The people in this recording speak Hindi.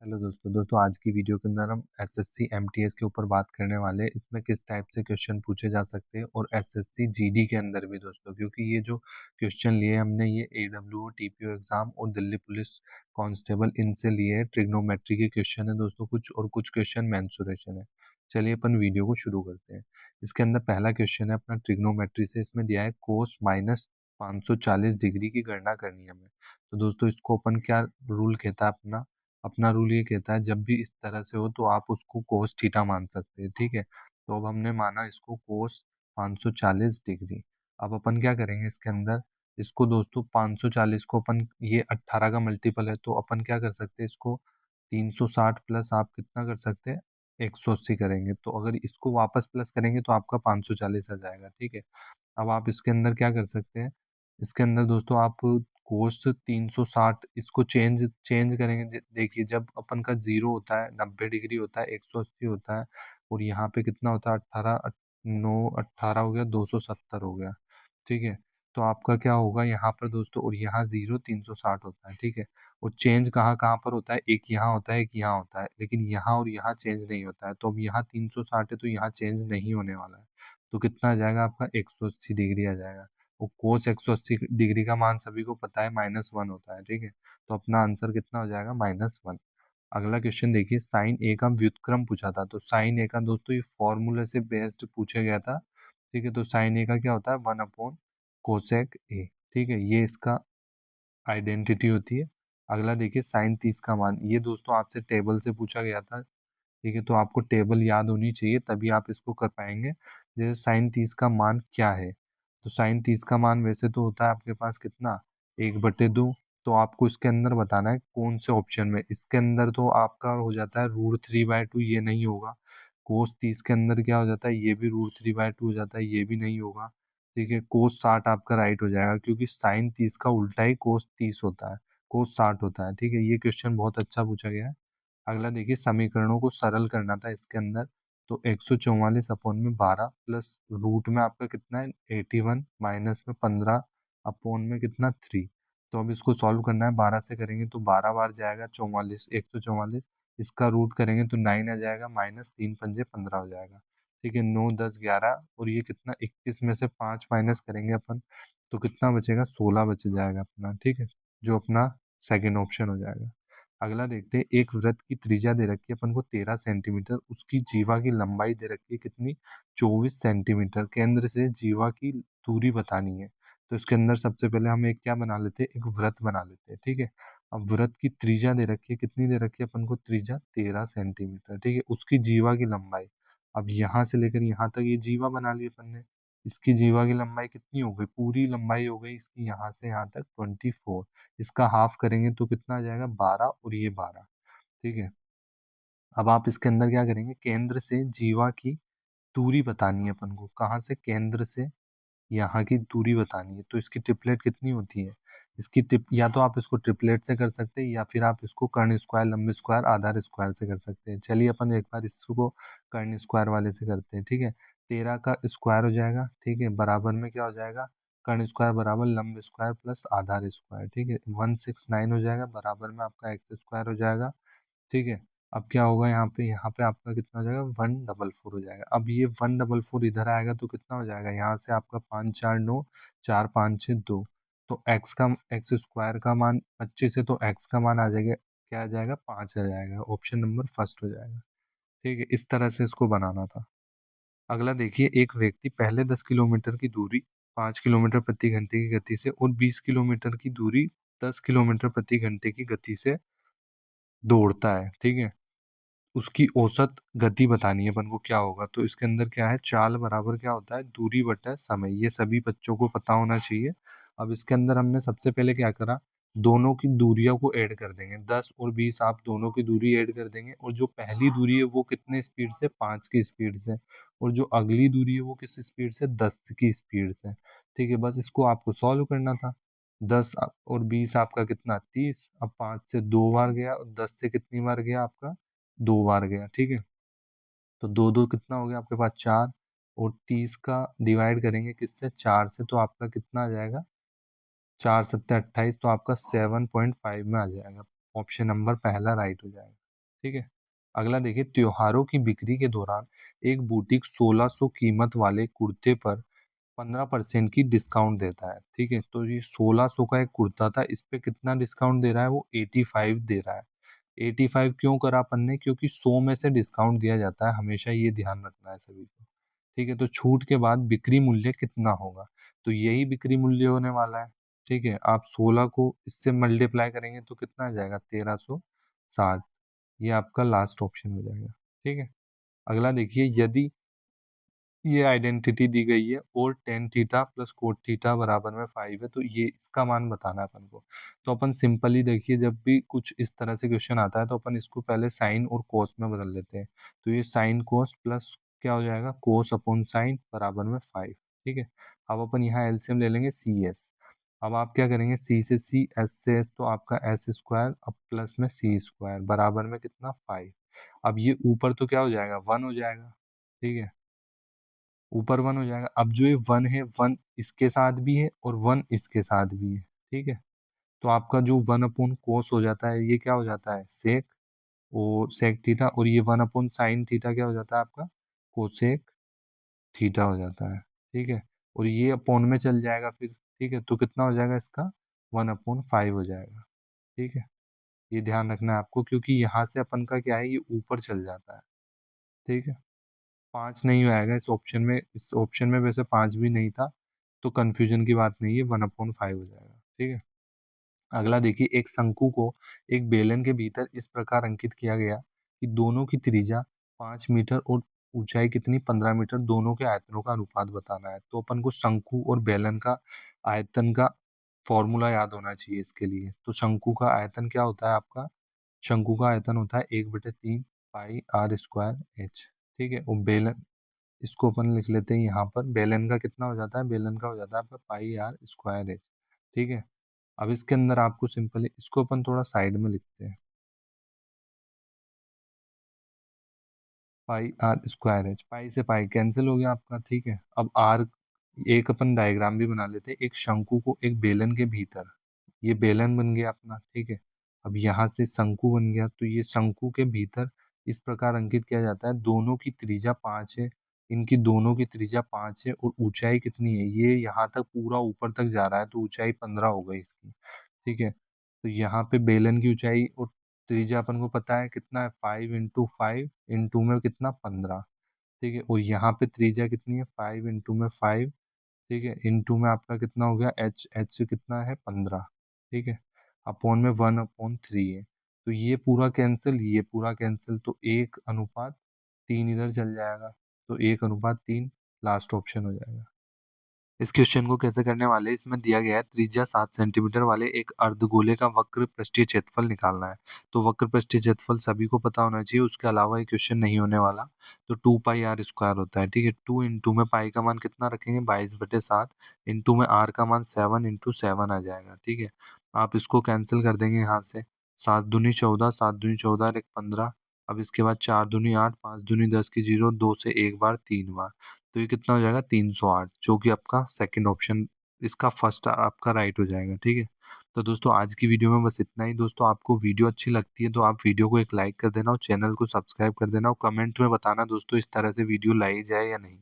हेलो दोस्तों आज की वीडियो के अंदर हम एसएससी एमटीएस के ऊपर बात करने वाले हैं। इसमें किस टाइप से क्वेश्चन पूछे जा सकते हैं और एसएससी जीडी के अंदर भी दोस्तों, क्योंकि ये जो क्वेश्चन लिए हमने ये एडब्ल्यूओ टीपीओ एग्जाम और दिल्ली पुलिस कांस्टेबल इनसे लिए हैं। ट्रिग्नोमेट्री के क्वेश्चन है दोस्तों कुछ, और कुछ क्वेश्चन मेंसुरेशन है। चलिए अपन वीडियो को शुरू करते हैं। इसके अंदर पहला क्वेश्चन है अपना ट्रिग्नोमेट्री से। इसमें दिया है कोस माइनस 540 डिग्री की गणना करनी है हमें। तो दोस्तों इसको अपन क्या रूल कहता है, अपना अपना रूल ये कहता है जब भी इस तरह से हो तो आप उसको कोस थीटा मान सकते हैं। ठीक है, तो अब हमने माना इसको कोस 540 डिग्री। अब अपन क्या करेंगे इसके अंदर, इसको दोस्तों 540 को अपन, ये 18 का मल्टीपल है, तो अपन क्या कर सकते हैं इसको 360 प्लस आप कितना कर सकते हैं 180 करेंगे। तो अगर इसको वापस प्लस करेंगे तो आपका 540 आ जाएगा। ठीक है, अब आप इसके अंदर क्या कर सकते हैं, इसके अंदर दोस्तों आप कोस 360 इसको चेंज चेंज करेंगे। देखिए जब अपन का 0 होता है, 90 डिग्री होता है, 180 होता है, और यहाँ पे कितना होता है 18, 9 18 हो गया, 270 हो गया। ठीक है, तो आपका क्या होगा यहाँ पर दोस्तों, और यहाँ 0 360 होता है। ठीक है, और चेंज कहाँ कहाँ पर होता है, एक यहाँ होता है एक यहाँ होता है, लेकिन यहाँ और यहाँ चेंज नहीं होता है। तो अब यहाँ 360 है तो यहाँ चेंज नहीं होने वाला है। तो कितना आ जाएगा आपका 180 डिग्री आ जाएगा। और कोस 180 डिग्री का मान सभी को पता है -1 होता है। ठीक है, तो अपना आंसर कितना हो जाएगा -1। अगला क्वेश्चन देखिए, साइन ए का व्युत्क्रम पूछा था। तो साइन ए का दोस्तों ये फॉर्मूले से बेस्ड पूछा गया था। ठीक है, तो साइन ए का क्या होता है 1 अपॉन कोसेक ए। ठीक है, ये इसका आइडेंटिटी होती है। अगला देखिए साइन 30 का मान, ये दोस्तों आपसे टेबल से पूछा गया था। ठीक है, तो आपको टेबल याद होनी चाहिए तभी आप इसको कर पाएंगे। जैसे साइन 30 का मान क्या है, तो साइन 30 का मान वैसे तो होता है आपके पास कितना 1/2। तो आपको इसके अंदर बताना है कौन से ऑप्शन में। इसके अंदर तो आपका हो जाता है √3/2, ये नहीं होगा। कोस 30 के अंदर क्या हो जाता है, ये भी √3/2 हो जाता है, ये भी नहीं होगा। ठीक है, कोस 60 आपका राइट हो जाएगा, क्योंकि साइन 30 का उल्टा ही कोस 30 होता है, कोस 60 होता है। ठीक है, ये क्वेश्चन बहुत अच्छा पूछा गया है। अगला देखिए, समीकरणों को सरल करना था इसके अंदर। तो 144 अपॉन में 12 प्लस रूट में आपका कितना है 81 माइनस में 15 अपॉन में कितना 3। तो अब इसको सॉल्व करना है, 12 से करेंगे तो 12 बार जाएगा 44, 144। इसका रूट करेंगे तो 9 आ जाएगा, माइनस 3×5 = 15 हो जाएगा। ठीक है, 9 10 11, और ये कितना 21 में से 5 माइनस करेंगे अपन तो कितना बचेगा 16 बच जाएगा अपना। ठीक है, जो अपना सेकेंड ऑप्शन हो जाएगा। अगला देखते हैं, एक वृत्त की त्रिज्या दे रखी है अपन को 13 सेंटीमीटर, उसकी जीवा की लंबाई दे रखी है कितनी 24 सेंटीमीटर, केंद्र से जीवा की दूरी बतानी है। तो इसके अंदर सबसे पहले हम एक क्या बना लेते हैं, एक वृत्त बना लेते हैं। ठीक है, अब वृत्त की त्रिज्या दे रखी है, कितनी दे रखी है अपन को त्रिज्या 13 सेंटीमीटर। ठीक है, उसकी जीवा की लंबाई, अब यहाँ से लेकर यहाँ तक ये जीवा बना ली अपन ने। इसकी जीवा की लंबाई कितनी हो गई, पूरी लंबाई हो गई इसकी यहाँ से यहाँ तक 24। इसका हाफ करेंगे तो कितना आ जाएगा 12, और ये 12। ठीक है, अब आप इसके अंदर क्या करेंगे, केंद्र से जीवा की दूरी बतानी है अपन को। कहाँ से, केंद्र से यहाँ की दूरी बतानी है। तो इसकी ट्रिपलेट कितनी होती है, इसकी ट्रिप, या तो आप इसको ट्रिपलेट से कर सकते हैं, या फिर आप इसको कर्ण स्क्वायर लंब स्क्वायर आधार स्क्वायर से कर सकते हैं। चलिए अपन एक बार इसको कर्ण स्क्वायर वाले से करते हैं। ठीक है, 13 का स्क्वायर हो जाएगा। ठीक है, बराबर में क्या हो जाएगा, कर्ण स्क्वायर बराबर लंब स्क्वायर प्लस आधार स्क्वायर। ठीक है, 169 हो जाएगा, बराबर में आपका एक्स स्क्वायर हो जाएगा। ठीक है, अब क्या होगा यहाँ पे आपका कितना हो जाएगा 144 हो जाएगा। अब ये 144 इधर आएगा तो कितना हो जाएगा, यहाँ से आपका 5 4 9, 4 5 6 2। तो एक्स स्क्वायर का मान 25 है, तो एक्स का मान आ जाएगा, क्या आ जाएगा 5 आ जाएगा। ऑप्शन नंबर फर्स्ट हो जाएगा। ठीक है, इस तरह से इसको बनाना था। अगला देखिए, एक व्यक्ति पहले 10 किलोमीटर की दूरी 5 किलोमीटर प्रति घंटे की गति से और 20 किलोमीटर की दूरी 10 किलोमीटर प्रति घंटे की गति से दौड़ता है। ठीक है, उसकी औसत गति बतानी है अपन को, क्या होगा। तो इसके अंदर क्या है, चाल बराबर क्या होता है दूरी बटा समय, ये सभी बच्चों को पता होना चाहिए। अब इसके अंदर हमने सबसे पहले क्या करा, दोनों की दूरियों को ऐड कर देंगे, 10 और 20 आप दोनों की दूरी ऐड कर देंगे, और जो पहली दूरी है वो कितने स्पीड से 5 की स्पीड से, और जो अगली दूरी है वो किस स्पीड से 10 की स्पीड से। ठीक है, बस इसको आपको सॉल्व करना था। 10 और 20 आपका कितना 30, अब 5 से 2 बार गया, और 10 से कितनी बार गया आपका 2 बार गया। ठीक है, तो दो दो कितना हो गया आपके पास 4, और 30 का डिवाइड करेंगे किससे 4 से, तो आपका कितना आ जाएगा 4 7 28, तो आपका 7.5 में आ जाएगा। ऑप्शन नंबर पहला राइट हो जाएगा। ठीक है। अगला देखिए, त्योहारों की बिक्री के दौरान एक बुटीक 1600 कीमत वाले कुर्ते पर 15% की डिस्काउंट देता है। ठीक है, तो ये 1600 का एक कुर्ता था, इस पे कितना डिस्काउंट दे रहा है, वो 85 दे रहा है। 85 क्यों करा अपन ने, क्योंकि 100 में से डिस्काउंट दिया जाता है, हमेशा ये ध्यान रखना है सभी को। ठीक है, तो छूट के बाद बिक्री मूल्य कितना होगा, तो यही बिक्री मूल्य होने वाला है। ठीक है, आप 16 को इससे मल्टीप्लाई करेंगे तो कितना आ जाएगा, 1360। ये आपका लास्ट ऑप्शन हो जाएगा। ठीक है। अगला देखिए, यदि ये आइडेंटिटी दी गई है और tan theta plus cot theta बराबर में 5 है, तो ये इसका मान बताना है अपन को। तो अपन सिंपली देखिए, जब भी कुछ इस तरह से क्वेश्चन आता है तो अपन इसको पहले साइन और कोस में बदल लेते हैं। तो ये साइन कोस प्लस क्या हो जाएगा, कोस अपॉन साइन बराबर में 5। ठीक है। अब अपन यहाँ एलसीएम ले लेंगे सी एस। अब आप क्या करेंगे, सी से सी, एस से एस, तो आपका एस स्क्वायर अब प्लस में सी स्क्वायर बराबर में कितना, 5। अब ये ऊपर तो क्या हो जाएगा, 1 हो जाएगा। ठीक है, ऊपर 1 हो जाएगा। अब जो ये 1 है, 1 इसके साथ भी है और 1 इसके साथ भी है। ठीक है, तो आपका जो 1 अपॉन कोस हो जाता है, ये क्या हो जाता है, सेक, और सेक थीटा, और ये 1 अपॉन साइन थीटा क्या हो जाता है आपका, कोसेक थीटा हो जाता है। ठीक है, और ये अपॉन में चल जाएगा फिर। ठीक है, तो कितना हो जाएगा इसका, 1/5 हो जाएगा। ठीक है, ये ध्यान रखना है आपको, क्योंकि यहाँ से अपन का क्या है, ये ऊपर चल जाता है। ठीक है, 5 नहीं आएगा इस ऑप्शन में, इस ऑप्शन में वैसे 5 भी नहीं था, तो कंफ्यूजन की बात नहीं है, 1/5 हो जाएगा। ठीक है। अगला देखिए, एक शंकु को एक बेलन के भीतर इस प्रकार अंकित किया गया कि दोनों की त्रिज्या 5 मीटर और ऊंचाई कितनी, 15 मीटर, दोनों के आयतनों का अनुपात बताना है। तो अपन को शंकु और बेलन का आयतन का फॉर्मूला याद होना चाहिए इसके लिए। तो शंकु का आयतन क्या होता है आपका, शंकु का आयतन होता है 1/3 पाई आर स्क्वायर एच। ठीक है, और बेलन, इसको अपन लिख लेते हैं यहाँ पर, बेलन का कितना हो जाता है, बेलन का हो जाता है आपका पाई आर स्क्वायर एच। ठीक है, अब इसके अंदर आपको सिंपली इसको अपन थोड़ा साइड में लिखते हैं, पाई आर स्क्वायर एच, पाई से पाई कैंसिल हो गया आपका। ठीक है, अब आर, एक अपन डायग्राम भी बना लेते हैं, एक शंकु को एक बेलन के भीतर, ये बेलन बन गया अपना। ठीक है, अब यहाँ से शंकु बन गया, तो ये शंकु के भीतर इस प्रकार अंकित किया जाता है, दोनों की त्रिज्या 5 है, इनकी दोनों की त्रिज्या 5 है, और ऊंचाई कितनी है, ये यहाँ तक पूरा ऊपर तक जा रहा है, तो ऊंचाई 15 हो गई इसकी। ठीक है, तो यहाँ पे बेलन की ऊंचाई और त्रिज्या अपन को पता है कितना है, 5 × 5 इंटू में कितना, 15। ठीक है, और यहाँ पे त्रिज्या कितनी है, 5 × 5। ठीक है, इंटू में आपका कितना हो गया, एच, एच कितना है, 15। ठीक है, अपॉन में 1/3 है, तो ये पूरा कैंसिल, ये पूरा कैंसिल, तो 1/3 इधर चल जाएगा, तो 1/3 लास्ट ऑप्शन हो जाएगा। इस क्वेश्चन को कैसे करने वाले हैं, इसमें दिया गया है त्रिज्या 7 सेंटीमीटर वाले एक अर्धगोले का वक्र पृष्ठीय क्षेत्रफल निकालना है। तो वक्र पृष्ठीय क्षेत्रफल सभी को पता होना चाहिए, उसके अलावा ये क्वेश्चन नहीं होने वाला। तो 2 पाई आर स्क्वायर होता है। ठीक है, 2 इंटू में पाई का मान कितना रखेंगे, 22/7, इंटू में आर का मान 7 × 7 आ जाएगा। ठीक है, आप इसको कैंसिल कर देंगे यहाँ से, 7 दूनी 14, 7 दूनी 14 और 1 15। अब इसके बाद 4 दूनी 8, 5 दूनी 10 की 0, 2 से एक बार 3 बार, तो ये कितना हो जाएगा, 308, जो कि आपका सेकंड ऑप्शन, इसका फर्स्ट आपका राइट हो जाएगा। ठीक है, तो दोस्तों आज की वीडियो में बस इतना ही। दोस्तों आपको वीडियो अच्छी लगती है तो आप वीडियो को एक लाइक कर देना और चैनल को सब्सक्राइब कर देना, और कमेंट में बताना दोस्तों इस तरह से वीडियो लाई जाए या नहीं।